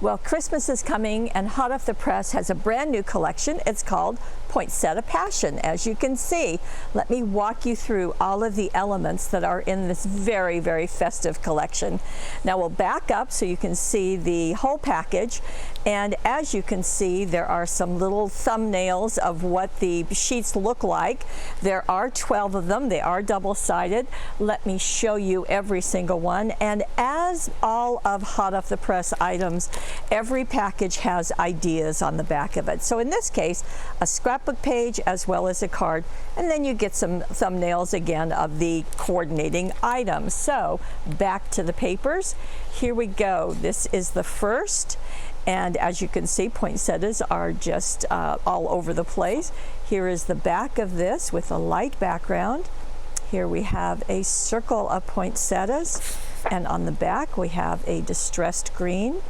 Well, Christmas is coming, and hot off the press has a brand new collection. It's called Poinsettia Passion, as you can see. Let me walk you through all of the elements that are in this very, very festive collection. Now we'll back up so you can see the whole package, and as you can see, there are some little thumbnails of what the sheets look like. There are 12 of them. They are double-sided. Let me show you every single one. And as all of hot off the press items, every package has ideas on the back of it. So in this case, a scrapbook page as well as a card, and then you get some thumbnails again of the coordinating items. So back to the papers. Here we go. This is the first. And as you can see, poinsettias are just all over the place. Here is the back of this with a light background. Here we have a circle of poinsettias, and on the back we have a distressed green.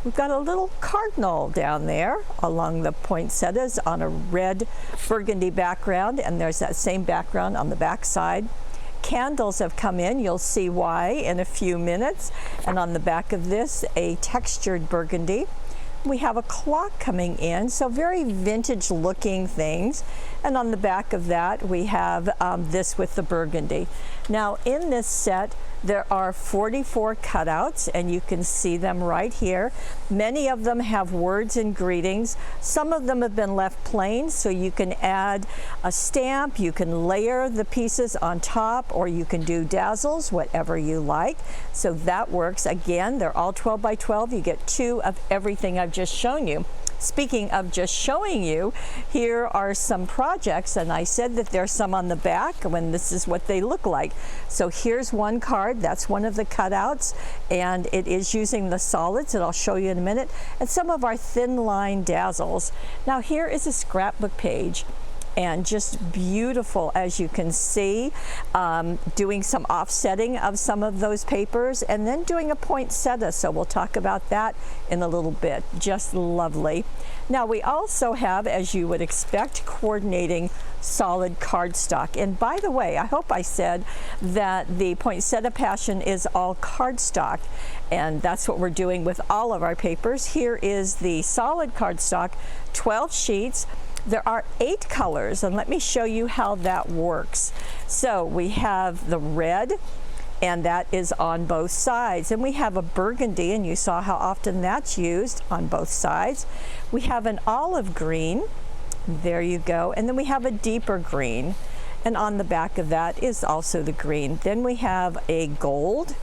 We've got a little cardinal down there along the poinsettias on a red burgundy background, and there's that same background on the back side. Candles have come in. You'll see why in a few minutes. And on the back of this, a textured burgundy. We have a clock coming in, so very vintage looking things. And on the back of that, we have this with the burgundy. Now in this set, there are 44 cutouts, and you can see them right here. Many of them have words and greetings. Some of them have been left plain, so you can add a stamp, you can layer the pieces on top, or you can do dazzles, whatever you like. So that works. Again, they're all 12 by 12. You get 2 of everything I've just shown you. Speaking of just showing you, here are some projects, and I said that there's some on the back when this is what they look like. So here's one card, that's one of the cutouts, and it is using the solids that I'll show you in a minute, and some of our thin line dazzles. Now here is a scrapbook page, and just beautiful, as you can see, doing some offsetting of some of those papers, and then doing a poinsettia, so we'll talk about that in a little bit. Just lovely. Now we also have, as you would expect, coordinating solid cardstock. And by the way, I hope I said that the Poinsettia Passion is all cardstock, and that's what we're doing with all of our papers. Here is the solid cardstock, 12 sheets. There are 8 colors, and let me show you how that works. So we have the red, and that is on both sides. And we have a burgundy, and you saw how often that's used on both sides. We have an olive green, there you go, and then we have a deeper green. And on the back of that is also the green. Then we have a gold,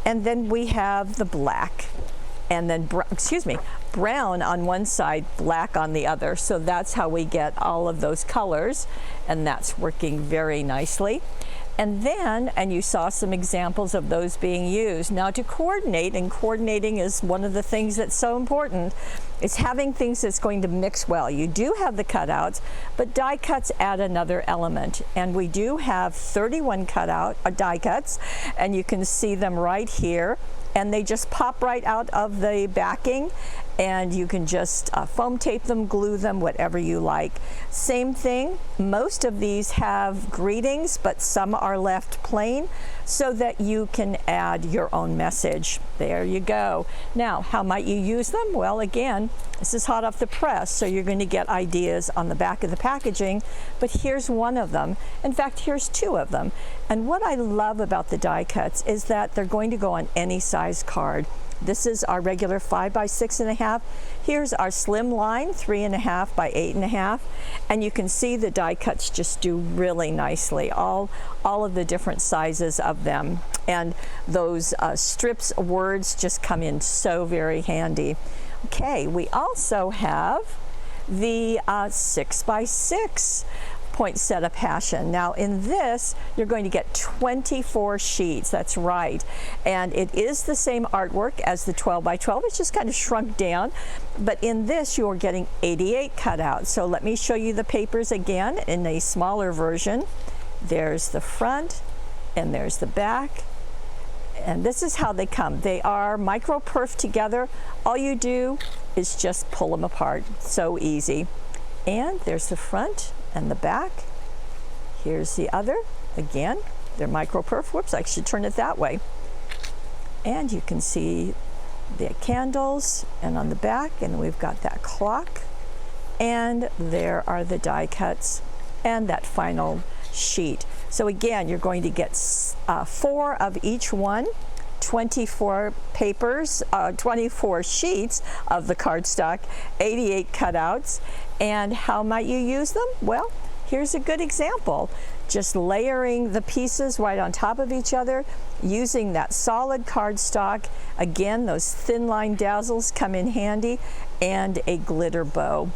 and then we have the black. And then, brown on one side, black on the other. So that's how we get all of those colors, and that's working very nicely. And then, and you saw some examples of those being used. Now to coordinate, and coordinating is one of the things that's so important, is having things that's going to mix well. You do have the cutouts, but die cuts add another element. And we do have 31 die cuts, and you can see them right here. And they just pop right out of the backing, and you can just foam tape them, glue them, whatever you like. Same thing, most of these have greetings, but some are left plain so that you can add your own message. There you go. Now, how might you use them? Well, again, this is hot off the press, so you're going to get ideas on the back of the packaging, but here's one of them. In fact, here's 2 of them. And what I love about the die cuts is that they're going to go on any size card. This is our regular 5 by 6.5. Here's our slim line, 3.5 by 8.5. And you can see the die cuts just do really nicely, all of the different sizes of them. And those strips of words just come in so very handy. Okay, we also have the 6 by 6 Poinsettia Passion. Now in this, you're going to get 24 sheets, that's right. And it is the same artwork as the 12 by 12, it's just kind of shrunk down. But in this, you're getting 88 cutouts. So let me show you the papers again in a smaller version. There's the front, and there's the back. And this is how they come. They are micro perfed together. All you do is just pull them apart. So easy. And there's the front and the back. Here's the other. Again, they're micro perf. Whoops, I should turn it that way. And you can see the candles, and on the back, and we've got that clock, and there are the die cuts and that final sheet. So again, you're going to get 4 of each one, 24 papers, 24 sheets of the cardstock, 88 cutouts. And how might you use them? Well, here's a good example. Just layering the pieces right on top of each other, using that solid cardstock. Again, those thin line dazzles come in handy, and a glitter bow.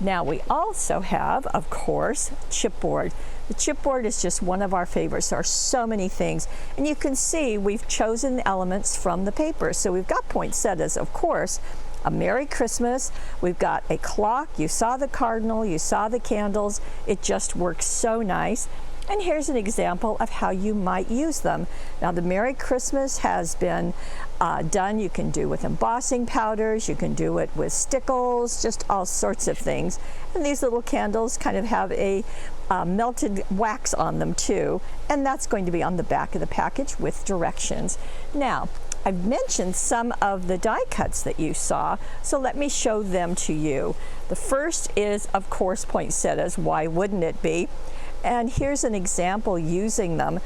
Now we also have, of course, chipboard. The chipboard is just one of our favorites. There are so many things, and you can see we've chosen elements from the paper. So we've got poinsettias, of course, a Merry Christmas, we've got a clock, you saw the cardinal, you saw the candles, it just works so nice. And here's an example of how you might use them. Now the Merry Christmas has been done. You can do with embossing powders, you can do it with stickles, just all sorts of things. And these little candles kind of have a melted wax on them too. And that's going to be on the back of the package with directions. Now, I've mentioned some of the die cuts that you saw, so let me show them to you. The first is, of course, poinsettias. Why wouldn't it be? And here's an example using them.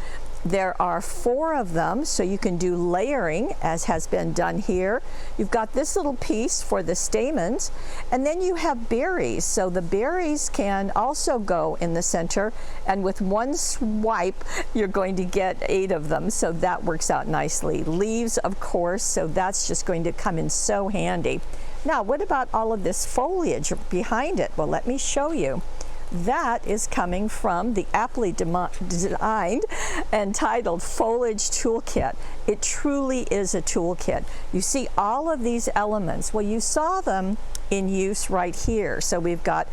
There are 4 of them, so you can do layering, as has been done here. You've got this little piece for the stamens, and then you have berries. So the berries can also go in the center, and with one swipe, you're going to get 8 of them, so that works out nicely. Leaves, of course, so that's just going to come in so handy. Now, what about all of this foliage behind it? Well, let me show you. That is coming from the aptly designed and titled Foliage Toolkit. It truly is a toolkit. You see all of these elements. Well, you saw them in use right here. So we've got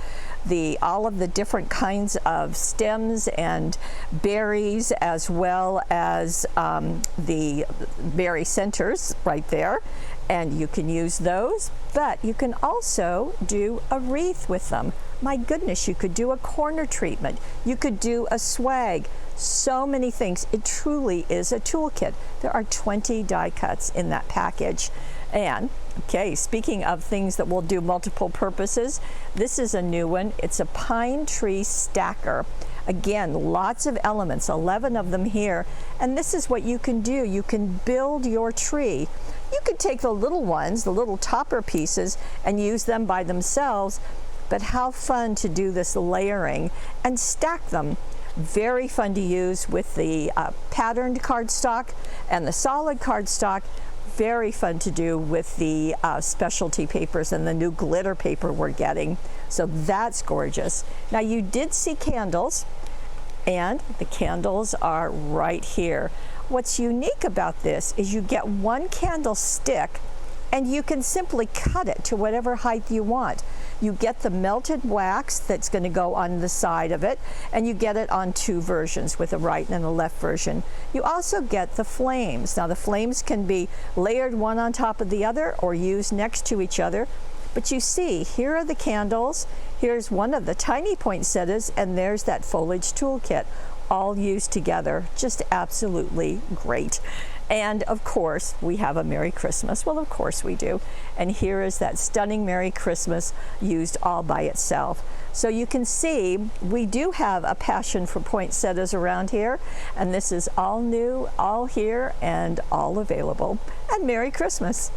all of the different kinds of stems and berries, as well as the berry centers right there. And you can use those, but you can also do a wreath with them. My goodness, you could do a corner treatment. You could do a swag. So many things. It truly is a toolkit. There are 20 die cuts in that package. And, okay, speaking of things that will do multiple purposes, this is a new one. It's a pine tree stacker. Again, lots of elements, 11 of them here. And this is what you can do. You can build your tree. You could take the little ones, the little topper pieces, and use them by themselves. But how fun to do this layering and stack them. Very fun to use with the patterned cardstock and the solid cardstock. Very fun to do with the specialty papers and the new glitter paper we're getting. So that's gorgeous. Now you did see candles, and the candles are right here. What's unique about this is you get one candlestick, and you can simply cut it to whatever height you want. You get the melted wax that's going to go on the side of it, and you get it on 2 versions, with a right and a left version. You also get the flames. Now the flames can be layered one on top of the other or used next to each other. But you see, here are the candles, here's one of the tiny poinsettias, and there's that Foliage Toolkit, all used together. Just absolutely great. And of course, we have a Merry Christmas. Well, of course we do. And here is that stunning Merry Christmas used all by itself. So you can see we do have a passion for poinsettias around here. And this is all new, all here, and all available. And Merry Christmas.